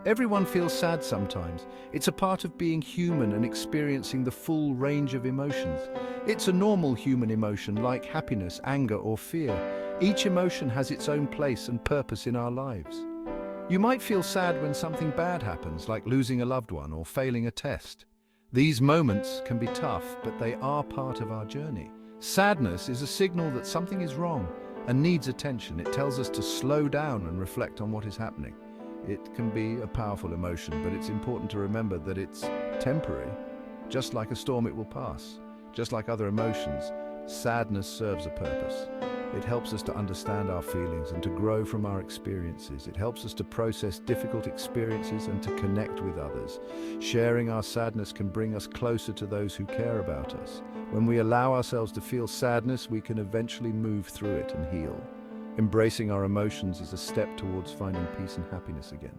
Everyone feels sad sometimes. It's a part of being human and experiencing the full range of emotions. It's a normal human emotion like happiness, anger, or fear. Each emotion has its own place and purpose in our lives. You might feel sad when something bad happens, like losing a loved one or failing a test. These moments can be tough, but they are part of our journey. Sadness is a signal that something is wrong and needs attention. It tells us to slow down and reflect on what is happening. It can be a powerful emotion, but it's important to remember that it's temporary. Just like a storm, it will pass. Just like other emotions, sadness serves a purpose. It helps us to understand our feelings and to grow from our experiences. It helps us to process difficult experiences and to connect with others. Sharing our sadness can bring us closer to those who care about us. When we allow ourselves to feel sadness, we can eventually move through it and heal. Embracing our emotions is a step towards finding peace and happiness again.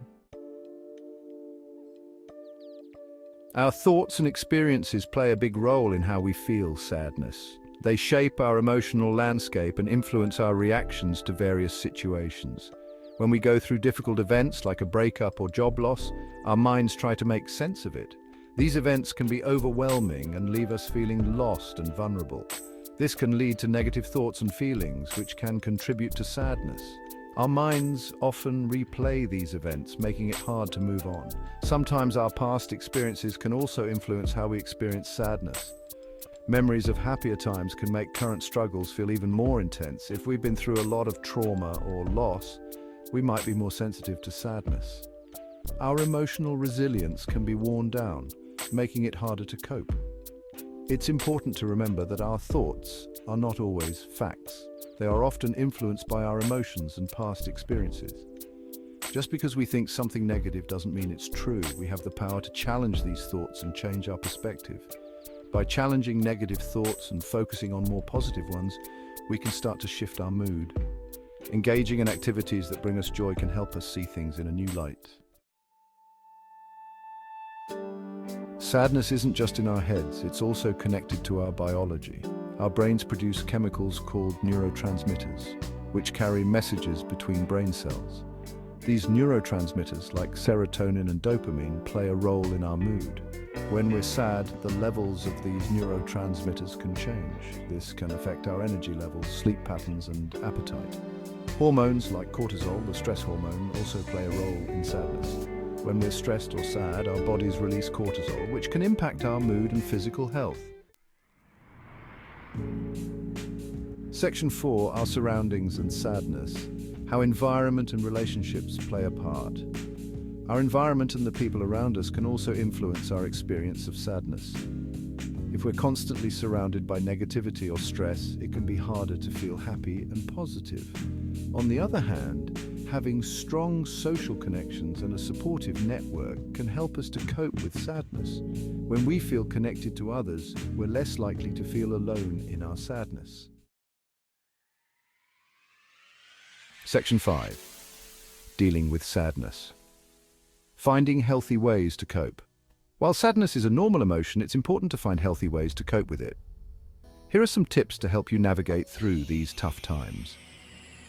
Our thoughts and experiences play a big role in how we feel sadness. They shape our emotional landscape and influence our reactions to various situations. When we go through difficult events like a breakup or job loss, our minds try to make sense of it. These events can be overwhelming and leave us feeling lost and vulnerable. This can lead to negative thoughts and feelings, which can contribute to sadness. Our minds often replay these events, making it hard to move on. Sometimes our past experiences can also influence how we experience sadness. Memories of happier times can make current struggles feel even more intense. If we've been through a lot of trauma or loss, we might be more sensitive to sadness. Our emotional resilience can be worn down, making it harder to cope. It's important to remember that our thoughts are not always facts. They are often influenced by our emotions and past experiences. Just because we think something negative doesn't mean it's true. We have the power to challenge these thoughts and change our perspective. By challenging negative thoughts and focusing on more positive ones, we can start to shift our mood. Engaging in activities that bring us joy can help us see things in a new light. Sadness isn't just in our heads, it's also connected to our biology. Our brains produce chemicals called neurotransmitters, which carry messages between brain cells. These neurotransmitters, like serotonin and dopamine, play a role in our mood. When we're sad, the levels of these neurotransmitters can change. This can affect our energy levels, sleep patterns, and appetite. Hormones like cortisol, the stress hormone, also play a role in sadness. When we're stressed or sad, our bodies release cortisol, which can impact our mood and physical health. Section 4, our surroundings and sadness. How environment and relationships play a part. Our environment and the people around us can also influence our experience of sadness. If we're constantly surrounded by negativity or stress, it can be harder to feel happy and positive. On the other hand, having strong social connections and a supportive network can help us to cope with sadness. When we feel connected to others, we're less likely to feel alone in our sadness. Section 5. Dealing with sadness. Finding healthy ways to cope. While sadness is a normal emotion, it's important to find healthy ways to cope with it. Here are some tips to help you navigate through these tough times.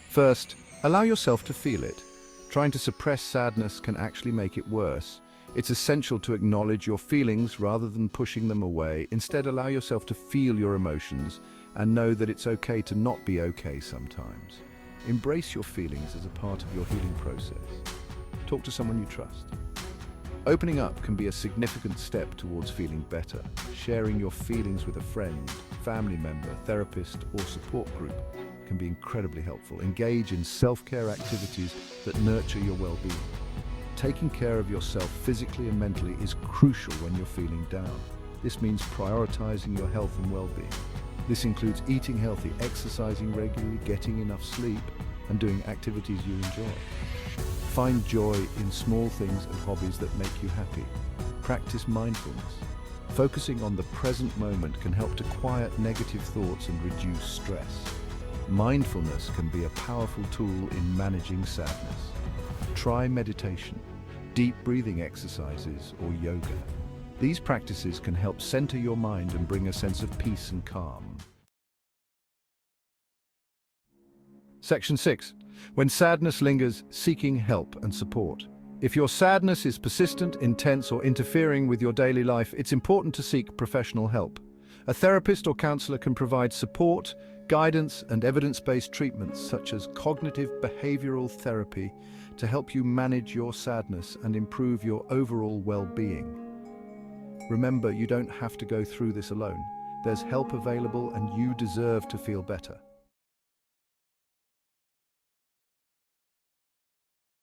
First, allow yourself to feel it. Trying to suppress sadness can actually make it worse. It's essential to acknowledge your feelings rather than pushing them away. Instead, allow yourself to feel your emotions and know that it's okay to not be okay sometimes. Embrace your feelings as a part of your healing process. Talk to someone you trust. Opening up can be a significant step towards feeling better. Sharing your feelings with a friend, family member, therapist, or support group can be incredibly helpful. Engage in self-care activities that nurture your well-being. Taking care of yourself physically and mentally is crucial when you're feeling down. This means prioritizing your health and well-being. This includes eating healthy, exercising regularly, getting enough sleep, and doing activities you enjoy. Find joy in small things and hobbies that make you happy. Practice mindfulness. Focusing on the present moment can help to quiet negative thoughts and reduce stress. Mindfulness can be a powerful tool in managing sadness. Try meditation, deep breathing exercises, or yoga. These practices can help center your mind and bring a sense of peace and calm. Section 6. When sadness lingers, seeking help and support. If your sadness is persistent, intense, or interfering with your daily life, it's important to seek professional help. A therapist or counselor can provide support, guidance, and evidence-based treatments such as cognitive behavioral therapy to help you manage your sadness and improve your overall well-being. Remember, you don't have to go through this alone. There's help available and you deserve to feel better.